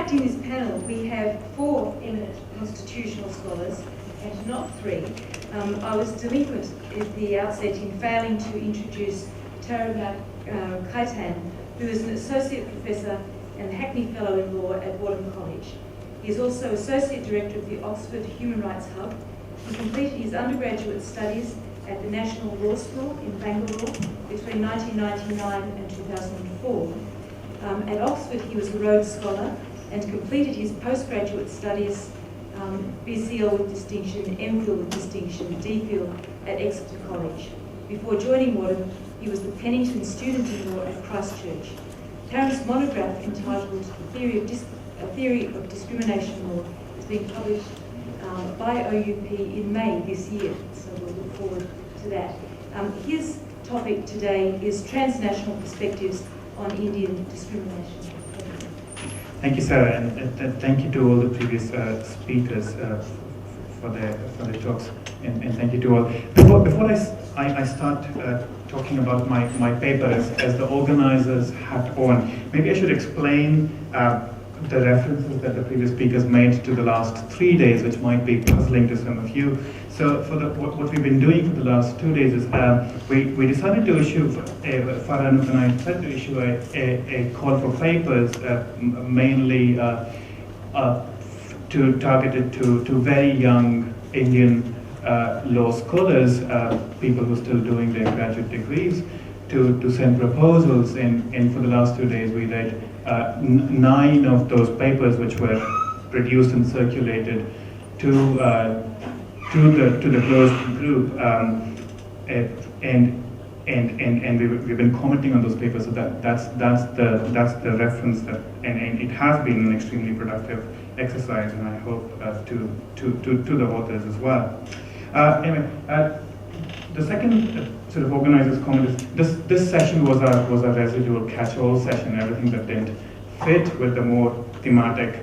fact, in this panel, we have 4 eminent constitutional scholars and not 3. I was delinquent at the outset in failing to introduce Tarabnak Khaitan, who is an associate professor and Hackney Fellow in Law at Wadham College. He is also Associate Director of the Oxford Human Rights Hub. He completed his undergraduate studies at the National Law School in Bangalore between 1999 and 2004. At Oxford, he was a Rhodes Scholar and completed his postgraduate studies, BCL with distinction, MPhil with distinction, DPhil at Exeter College. Before joining Wadham, he was the Pennington Student in Law at Christchurch. Taryn's monograph entitled A Theory of Discrimination Law is being published by OUP in May this year, so we'll look forward to that. His topic today is transnational perspectives on Indian discrimination. Thank you, Sarah, and thank you to all the previous speakers for their talks, and thank you to all. Before I start talking about my paper as the organizers hat on, maybe I should explain the references that the previous speakers made to the last 3 days, which might be puzzling to some of you. So for what we've been doing for the last 2 days is we decided to issue, Farhan and I decided to issue a call for papers, mainly targeted to very young Indian law scholars, people who are still doing their graduate degrees, to send proposals. And for the last 2 days we read 9 of those papers, which were produced and circulated to the closed group, and we've been commenting on those papers. So that's the reference that, and it has been an extremely productive exercise, and I hope to the authors as well. Anyway, the second sort of organizer's comment is this session was a residual catch-all session. Everything that didn't fit with the more thematic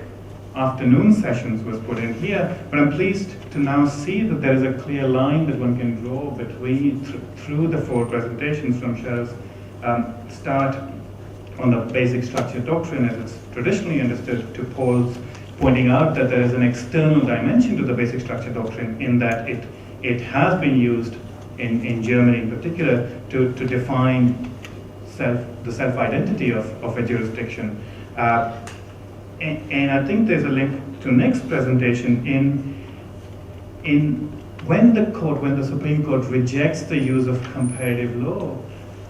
afternoon sessions was put in here, but I'm pleased to now see that there is a clear line that one can draw between through the 4 presentations, from Cheryl's start on the basic structure doctrine as it's traditionally understood, to Paul's pointing out that there is an external dimension to the basic structure doctrine, in that it has been used in Germany in particular to define the self-identity of a jurisdiction. And I think there's a link to next presentation in when the Supreme Court rejects the use of comparative law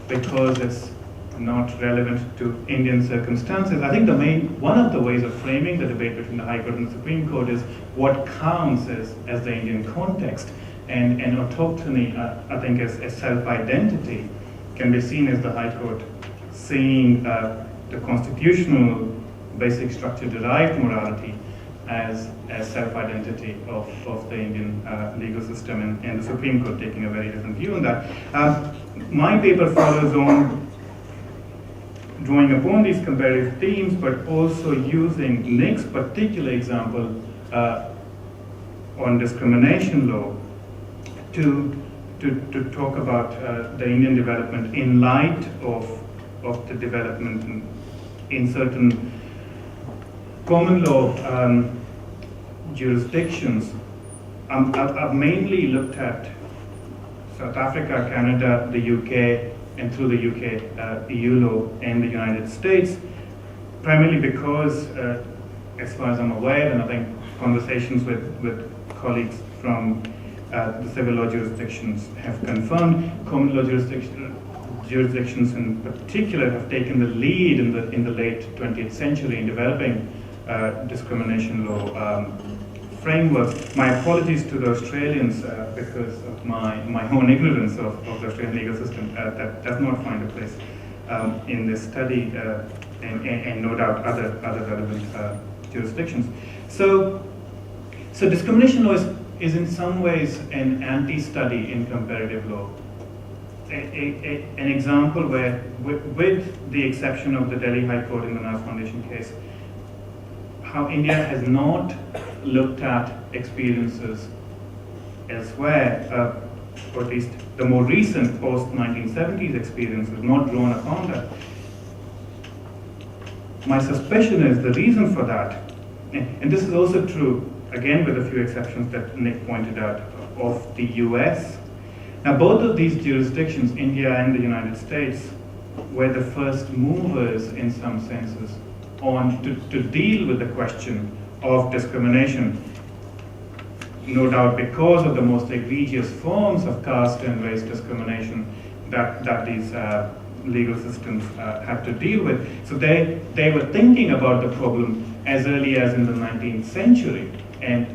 because it's not relevant to Indian circumstances. I think one of the ways of framing the debate between the High Court and the Supreme Court is what counts as the Indian context. And autochthony, I think, as self-identity can be seen as the High Court seeing the constitutional basic structure derived morality as self-identity of the Indian legal system, and the Supreme Court taking a very different view on that. My paper follows on drawing upon these comparative themes, but also using Nick's particular example on discrimination law to talk about the Indian development in light of the development in certain common law jurisdictions. I've mainly looked at South Africa, Canada, the UK, and through the UK, EU law, and the United States, primarily because, as far as I'm aware, and I think conversations with colleagues from the civil law jurisdictions have confirmed, common law jurisdictions in particular have taken the lead in the late 20th century in developing discrimination law frameworks. My apologies to the Australians because of my own ignorance of the Australian legal system. That does not find a place in this study, and no doubt other relevant jurisdictions. So discrimination law is in some ways an anti-study in comparative law. An example where, with the exception of the Delhi High Court in the Nas Foundation case, how India has not looked at experiences elsewhere, or at least the more recent post-1970s experiences, not drawn upon that. my suspicion is the reason for that, and this is also true, again with a few exceptions that Nick pointed out, of the US. Now both of these jurisdictions, India and the United States, were the first movers in some senses on to deal with the question of discrimination, no doubt because of the most egregious forms of caste and race discrimination that these legal systems have to deal with. So they were thinking about the problem as early as in the 19th century and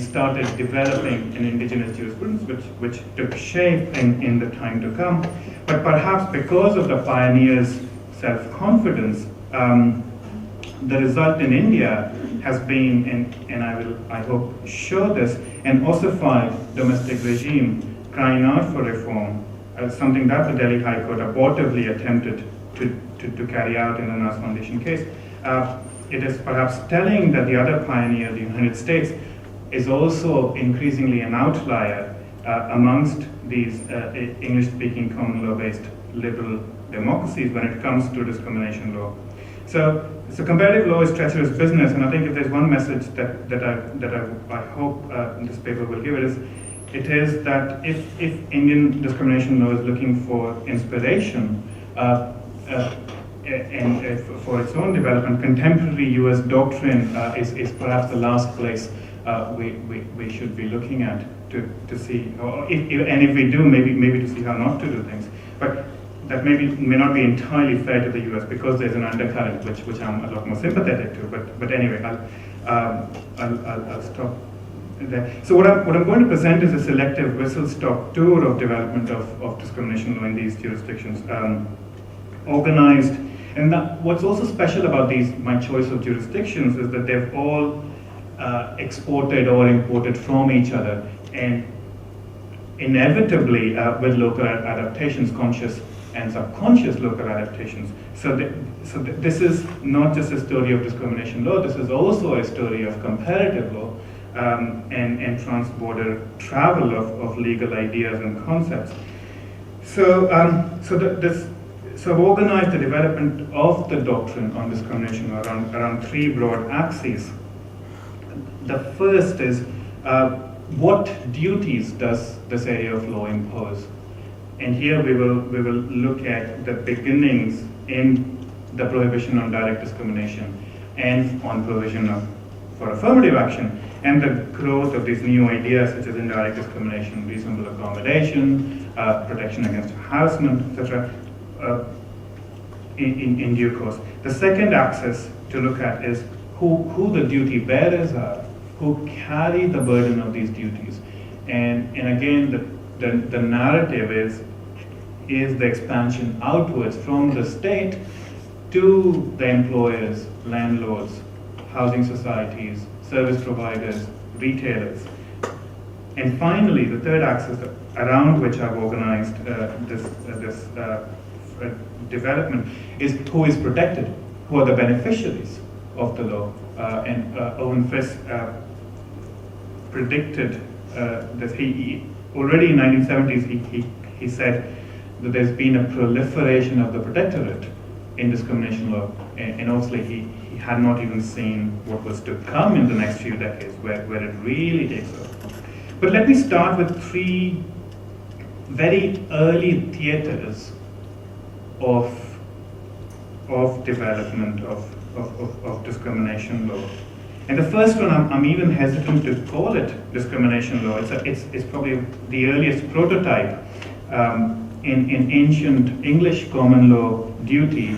started developing an indigenous jurisprudence which took shape in the time to come. But perhaps because of the pioneers' self-confidence, the result in India has been, and I hope show this, an ossified domestic regime crying out for reform, something that the Delhi High Court abortively attempted to carry out in the Nas Foundation case. It is perhaps telling that the other pioneer, the United States, is also increasingly an outlier amongst these English-speaking common law-based liberal democracies when it comes to discrimination law. So comparative law is treacherous business, and I think if there's one message that I hope this paper will give it is that if Indian discrimination law is looking for inspiration and for its own development, contemporary U.S. doctrine is perhaps the last place we should be looking at to see, or if we do, maybe to see how not to do things. But that may not be entirely fair to the U.S. because there's an undercurrent which I'm a lot more sympathetic to. But anyway, I'll stop there. So what I'm going to present is a selective whistle-stop tour of development of discrimination law in these jurisdictions, organized. And what's also special about my choice of jurisdictions is that they've all exported or imported from each other, and inevitably with local adaptations, conscious and subconscious local adaptations. So this is not just a story of discrimination law, this is also a story of comparative law and trans-border travel of legal ideas and concepts. So I've organized the development of the doctrine on discrimination around three broad axes. The first is what duties does this area of law impose? And here we will look at the beginnings in the prohibition on direct discrimination and on provision for affirmative action, and the growth of these new ideas such as indirect discrimination, reasonable accommodation, protection against harassment, etc. In due course. The second axis to look at is who the duty bearers are, who carry the burden of these duties, and again the narrative is the expansion outwards from the state to the employers, landlords, housing societies, service providers, retailers. And finally, the third axis around which I've organized this development is who is protected, who are the beneficiaries of the law. And Owen Fisk predicted that he already in 1970s he said that there's been a proliferation of the protectorate in discrimination law, and obviously he had not even seen what was to come in the next few decades, where it really takes off. But let me start with three very early theaters of development of discrimination law. And the first one, I'm even hesitant to call it discrimination law. It's probably the earliest prototype in ancient English common law duty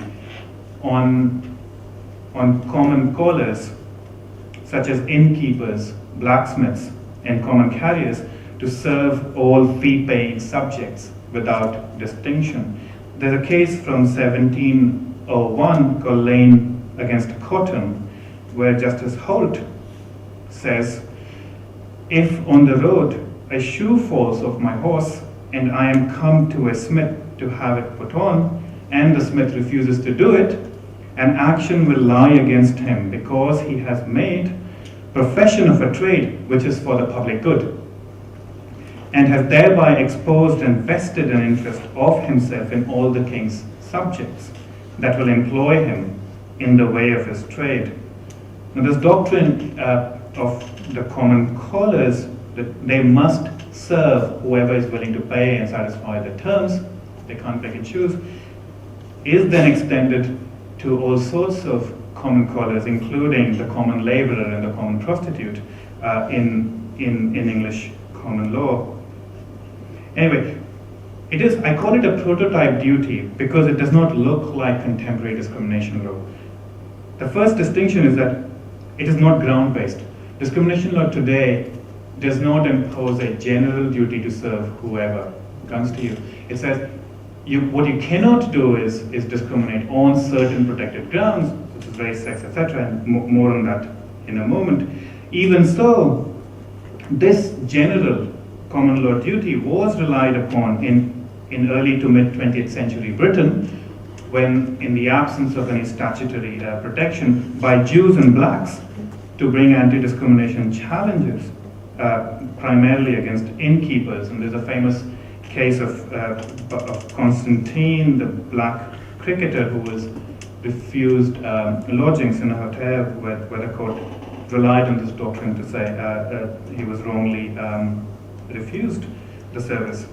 on common callers, such as innkeepers, blacksmiths, and common carriers, to serve all fee-paying subjects without distinction. There's a case from 1701 called Lane against Cotton, where Justice Holt says, "If on the road a shoe falls off my horse, and I am come to a smith to have it put on, and the smith refuses to do it, an action will lie against him, because he has made profession of a trade which is for the public good, and has thereby exposed and vested an interest of himself in all the king's subjects that will employ him in the way of his trade. Now, this doctrine of the common callers, that they must serve whoever is willing to pay and satisfy the terms, they can't pick and choose, is then extended to all sorts of common callers, including the common laborer and the common prostitute in English common law. Anyway, I call it a prototype duty because it does not look like contemporary discrimination law. The first distinction is that it is not ground-based. Discrimination law today does not impose a general duty to serve whoever comes to you. It says what you cannot do is discriminate on certain protected grounds, such as race, sex, etc., and more on that in a moment. Even so, this general common law duty was relied upon in early to mid 20th century Britain, when, in the absence of any statutory protection, by Jews and blacks to bring anti-discrimination challenges, primarily against innkeepers. And there's a famous case of Constantine, the black cricketer who was refused lodgings in a hotel, where the court relied on this doctrine to say he was wrongly refused the service.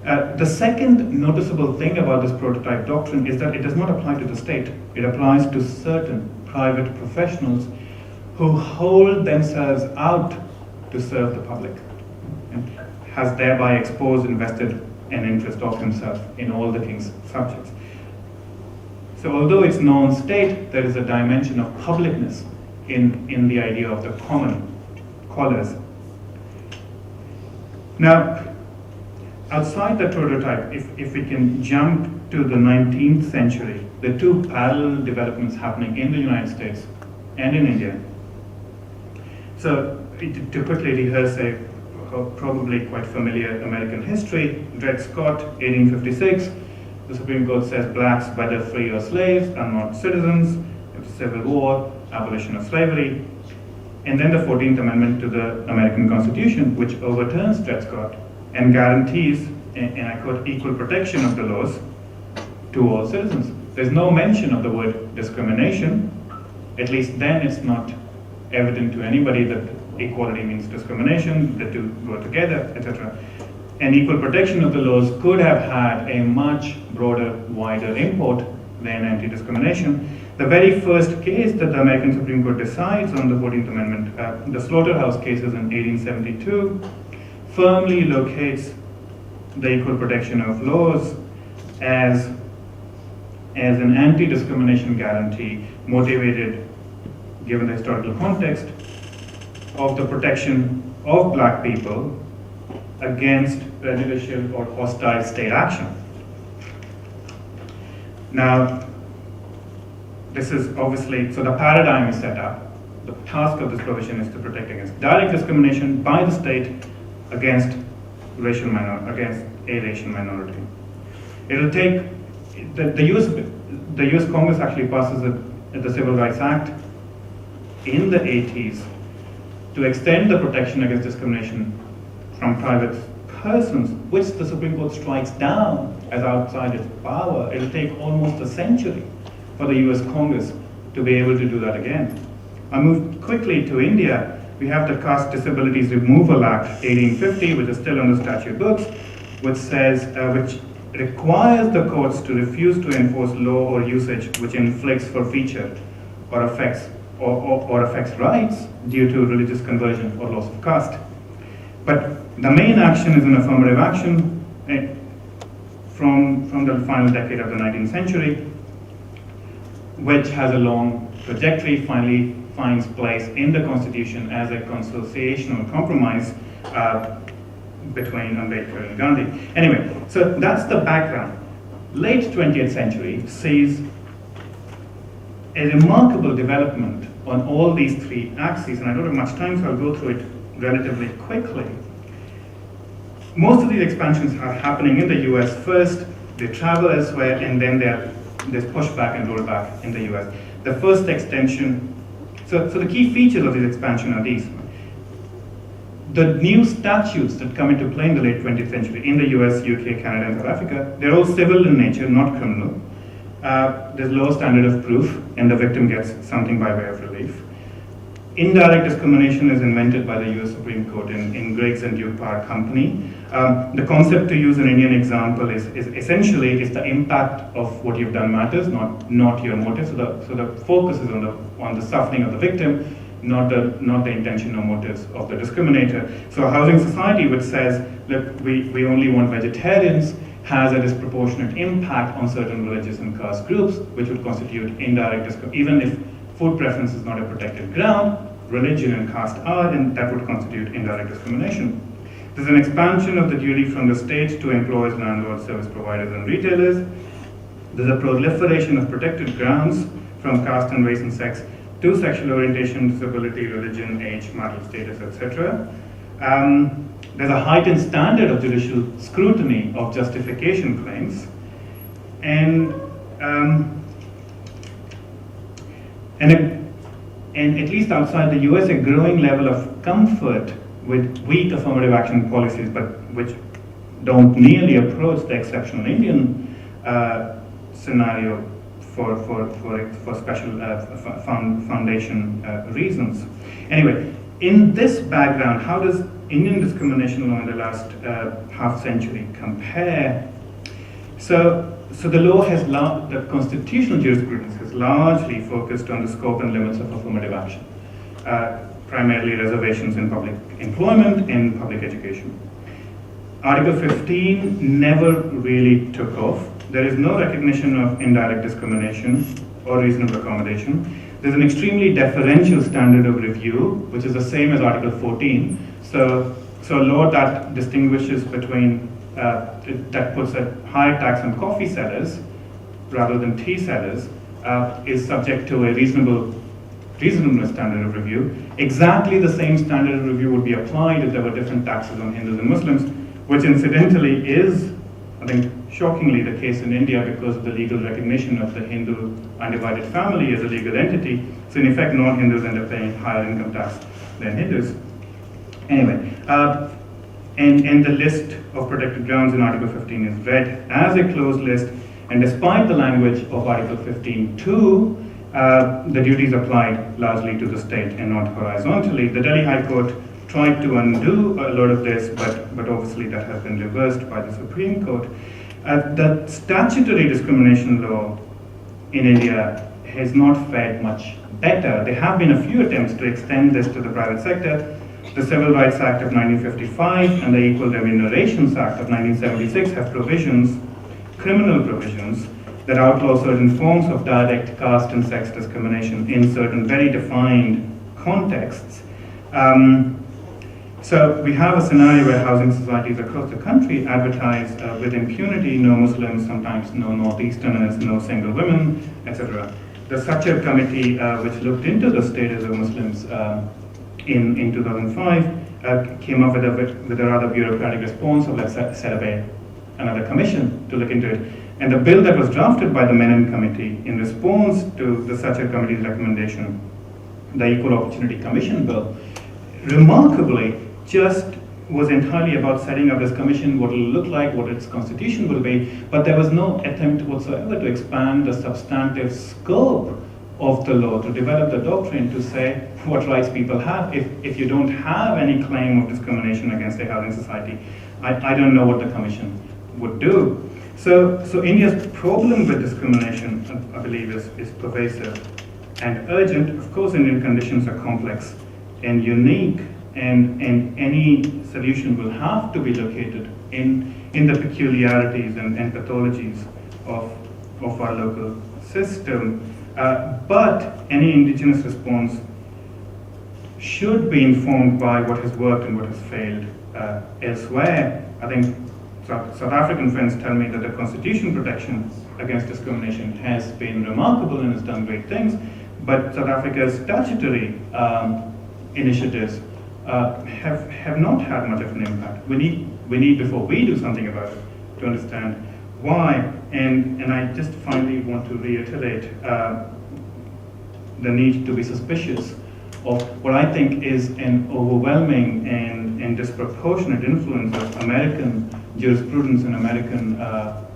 The second noticeable thing about this prototype doctrine is that it does not apply to the state. It applies to certain private professionals who hold themselves out to serve the public, and has thereby exposed and vested an interest of himself in all the king's subjects. So although it's non-state, there is a dimension of publicness in the idea of the common callers. Now, outside the prototype, if we can jump to the 19th century, there are two parallel developments happening in the United States and in India. So, to quickly rehearse a probably quite familiar American history, Dred Scott, 1856, the Supreme Court says blacks, whether free or slaves, are not citizens. It's a civil war, abolition of slavery. And then the 14th Amendment to the American Constitution, which overturns Dred Scott and guarantees, and I quote, equal protection of the laws to all citizens. There's no mention of the word discrimination. At least then it's not evident to anybody that equality means discrimination, the two go together, etc. And equal protection of the laws could have had a much broader, wider import than anti-discrimination. The very first case that the American Supreme Court decides on the 14th Amendment, the Slaughterhouse cases in 1872, firmly locates the equal protection of laws as an anti-discrimination guarantee motivated, given the historical context, of the protection of black people against prejudicial or hostile state action. Now, this is obviously, so the paradigm is set up. The task of this provision is to protect against direct discrimination by the state against a racial minority. It'll take, the US Congress actually passes the Civil Rights Act in the 80s to extend the protection against discrimination from private persons, which the Supreme Court strikes down as outside its power. It'll take almost a century for the US Congress to be able to do that again. I move quickly to India. We have the Caste Disabilities Removal Act 1850, which is still on the statute books, which says, which requires the courts to refuse to enforce law or usage which inflicts forfeiture or affects rights due to religious conversion or loss of caste. But the main action is an affirmative action from the final decade of the 19th century, which has a long trajectory, finally finds place in the Constitution as a consociational compromise between Ambedkar and Gandhi. Anyway, so that's the background. Late 20th century sees a remarkable development on all these three axes, and I don't have much time, so I'll go through it relatively quickly. Most of these expansions are happening in the US first, they travel elsewhere, and then there's pushback and rollback in the US. The first extension, so the key features of this expansion are these. The new statutes that come into play in the late 20th century in the US, UK, Canada, and South Africa, they're all civil in nature, not criminal. there's low standard of proof, and the victim gets something by way of relief. Indirect discrimination is invented by the US Supreme Court in Griggs and Duke Power Company. The concept, to use an Indian example, is essentially the impact of what you've done matters, not your motive. So the focus is on the suffering of the victim, not the intention or motives of the discriminator. So a housing society which says, look, we only want vegetarians, has a disproportionate impact on certain religious and caste groups, which would constitute indirect discrimination. Even if food preference is not a protected ground, religion and caste are, and that would constitute indirect discrimination. There's an expansion of the duty from the state to employers, landlords, service providers, and retailers. There's a proliferation of protected grounds from caste and race and sex to sexual orientation, disability, religion, age, marital status, etc. There's a heightened standard of judicial scrutiny of justification claims, and at least outside the US, a growing level of comfort with weak affirmative action policies, but which don't nearly approach the exceptional Indian scenario for special foundation reasons. Anyway, in this background, how does Indian discrimination law in the last half century compare? So the law has the constitutional jurisprudence has largely focused on the scope and limits of affirmative action, primarily reservations in public employment and public education. Article 15 never really took off. There is no recognition of indirect discrimination or reasonable accommodation. There's an extremely deferential standard of review, which is the same as Article 14. So a law that distinguishes between, that puts a higher tax on coffee sellers rather than tea sellers is subject to a reasonableness standard of review. Exactly the same standard of review would be applied if there were different taxes on Hindus and Muslims, which incidentally is, I think, shockingly the case in India because of the legal recognition of the Hindu undivided family as a legal entity. So in effect, non-Hindus end up paying higher income tax than Hindus. Anyway, and the list of protected grounds in Article 15 is read as a closed list, and despite the language of Article 15.2, the duties applied largely to the state and not horizontally. The Delhi High Court tried to undo a lot of this, but obviously that has been reversed by the Supreme Court. The statutory discrimination law in India has not fared much better. There have been a few attempts to extend this to the private sector. The Civil Rights Act of 1955 and the Equal Remunerations Act of 1976 have criminal provisions, that outlaw certain forms of direct caste and sex discrimination in certain very defined contexts. So we have a scenario where housing societies across the country advertise with impunity, no Muslims, sometimes no Northeasterners, no single women, etc. The Sachar Committee, which looked into the status of Muslims in 2005, came up with a rather bureaucratic response of let's set up another commission to look into it. And the bill that was drafted by the Menon Committee in response to the Sachar Committee's recommendation, the Equal Opportunity Commission bill, remarkably just was entirely about setting up this commission, what it will look like, what its constitution will be, but there was no attempt whatsoever to expand the substantive scope of the law, to develop the doctrine, to say what rights people have. If you don't have any claim of discrimination against a housing society, I don't know what the commission would do. So India's problem with discrimination, I believe, is pervasive and urgent. Of course, Indian conditions are complex and unique, and any solution will have to be located in the peculiarities and pathologies of our local system. But any indigenous response should be informed by what has worked and what has failed elsewhere. I think South African friends tell me that the constitution protection against discrimination has been remarkable and has done great things, but South Africa's statutory initiatives have not had much of an impact. We need before we do something about it to understand why. And I just finally want to reiterate the need to be suspicious of what I think is an overwhelming and disproportionate influence of American jurisprudence and American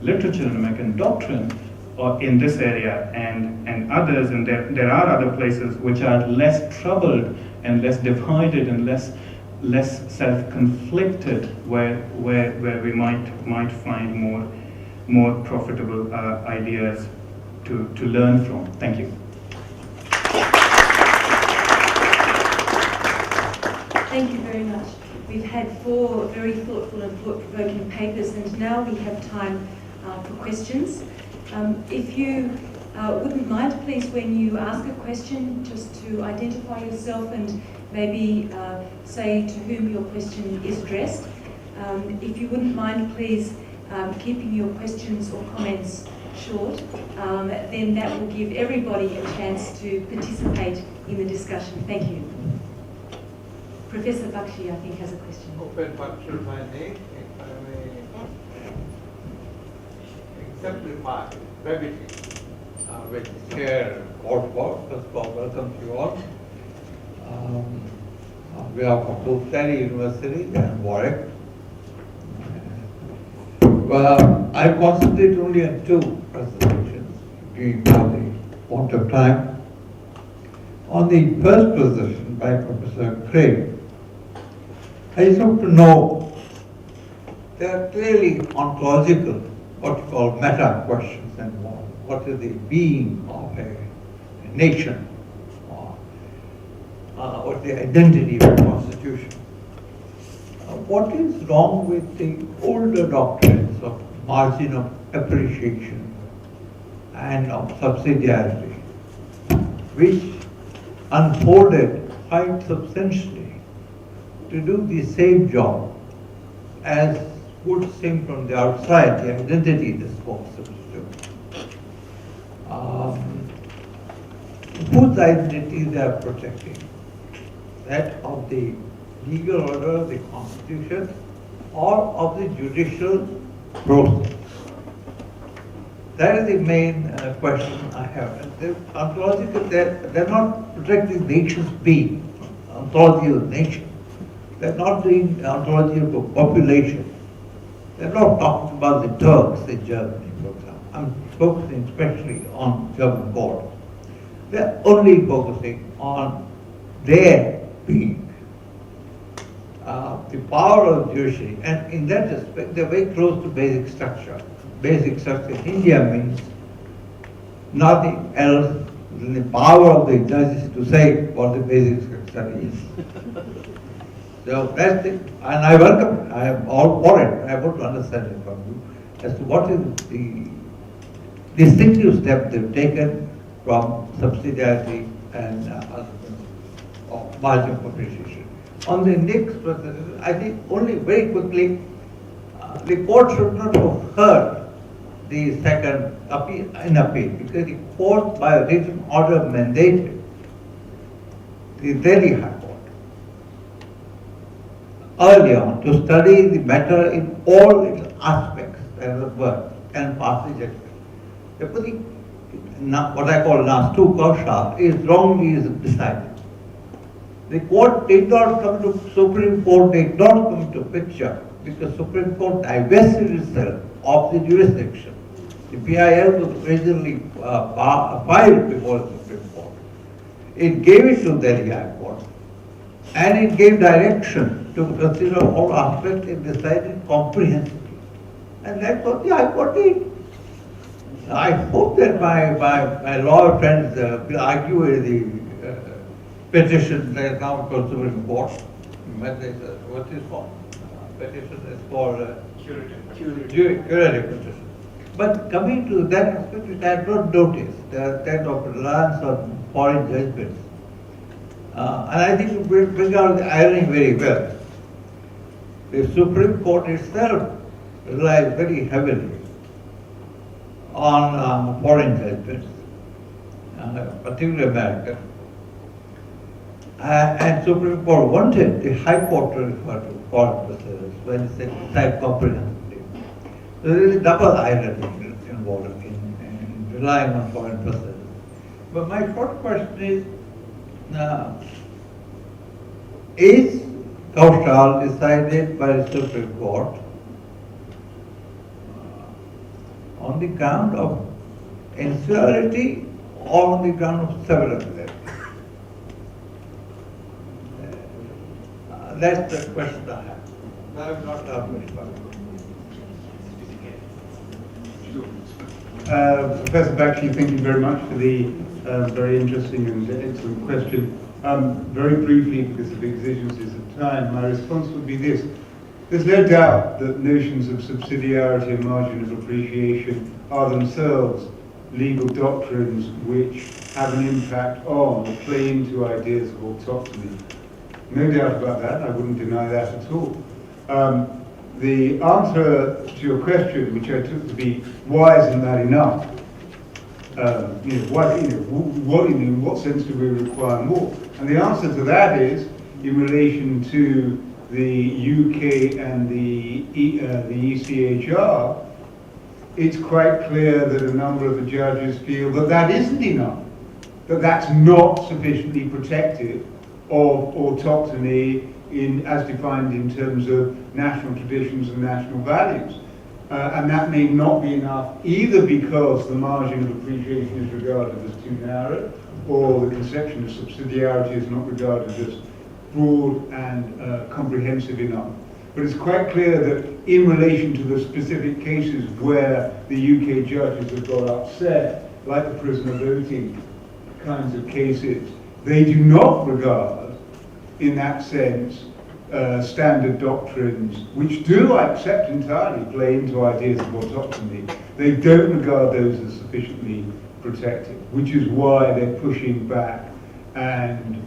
literature and American doctrine or in this area and others, and there are other places which are less troubled and less divided and less self-conflicted, where we might find more profitable ideas to learn from. Thank you. Thank you very much. We've had 4 very thoughtful and thought-provoking papers, and now we have time for questions. If you wouldn't mind, please, when you ask a question, just to identify yourself and maybe say to whom your question is addressed. If you wouldn't mind, please, keeping your questions or comments short, then that will give everybody a chance to participate in the discussion. Thank you. Professor Bakshi, I think, has a question. Open partial finding, if I may exemplify brevity, which Chair called for. First of all, welcome to you all. We are from Delhi University and Warwick. Well, I concentrate only on 2 presentations due to the want of time. On the first presentation by Professor Craig, I just want to know, there are clearly ontological, what you call meta questions involved. What is the being of a nation? Or what's the identity of a constitution? What is wrong with the older doctrines of margin of appreciation and of subsidiarity, which unfolded quite substantially to do the same job as would seem from the outside, the identity discourse substitute. Whose identity they are protecting? That of the legal order, the constitution, or of the judicial process? That is the main question I have. And the ontological, they're not protecting nation's being, ontology of nation. They're not doing ontology of a population. They're not talking about the Turks in Germany, for example. I'm focusing especially on German court. They're only focusing on their being. The power of judiciary, and in that respect, they're very close to basic structure. Basic structure in India means nothing else than the power of the judges to say what the basic structure is. So that's it, and I welcome it. I am all for it. I want to understand it from you as to what is the distinctive step they've taken from subsidiarity and of margin of appreciation. On the next presentation, I think only very quickly, the court should not have heard the second appeal, because the court by written order mandated the Delhi High Court early on to study the matter in all its aspects and the work and pass the judgment. Therefore, what I call Nastu Kaushal is wrongly decided. The court did not come to Supreme Court, did not come to picture, because Supreme Court divested itself of the jurisdiction. The PIL was originally filed before the Supreme Court. It gave it to Delhi High Court, and it gave direction to consider all aspects and decided comprehensively. And that's what the High Court did. I hope that my lawyer friends will argue with the petition that is now called Supreme Court. What is called? Petition is called curative petition. But coming to that aspect, which I had not noticed, that of reliance on foreign judgments. And I think we bring out the irony very well. The Supreme Court itself relies very heavily on foreign judgments, particularly American. And Supreme Court wanted the High Court to refer to foreign precedents when it said decide comprehensively. So there is a double irony involved in relying on foreign precedents. But my short question is Kaushal decided by the Supreme Court on the ground of insularity or on the ground of severability? That's the question I have. I have not done very far. Professor Bakshi, thank you very much for the very interesting and excellent question. Very briefly, because of the exigencies of time, my response would be this. There's no doubt that notions of subsidiarity and margin of appreciation are themselves legal doctrines which have an impact on or play into ideas of autonomy. No doubt about that, I wouldn't deny that at all. The answer to your question, which I took to be, why isn't that enough? In what sense do we require more? And the answer to that is, in relation to the UK and the ECHR, it's quite clear that a number of the judges feel that that isn't enough, that that's not sufficiently protective of autochthony as defined in terms of national traditions and national values. And that may not be enough either because the margin of appreciation is regarded as too narrow, or the conception of subsidiarity is not regarded as broad and comprehensive enough. But it's quite clear that in relation to the specific cases where the UK judges have got upset, like the prisoner voting kinds of cases, they do not regard, in that sense, standard doctrines, which do, I accept entirely, play into ideas of autonomy. They don't regard those as sufficiently protective, which is why they're pushing back and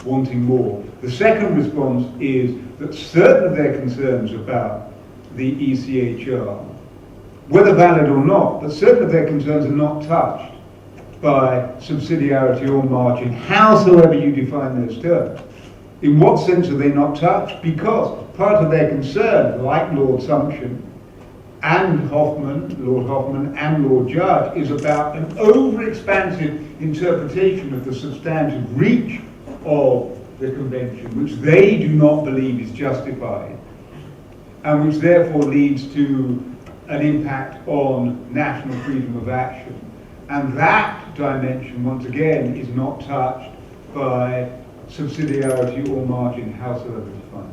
wanting more. The second response is that certain of their concerns about the ECHR, whether valid or not, but certain of their concerns are not touched by subsidiarity or margin, howsoever you define those terms. In what sense are they not touched? Because part of their concern, like Lord Sumption and Lord Hoffman and Lord Judge, is about an overexpansive interpretation of the substantive reach of the Convention, which they do not believe is justified, and which therefore leads to an impact on national freedom of action. And that dimension, once again, is not touched by subsidiarity or margin, howsoever defined.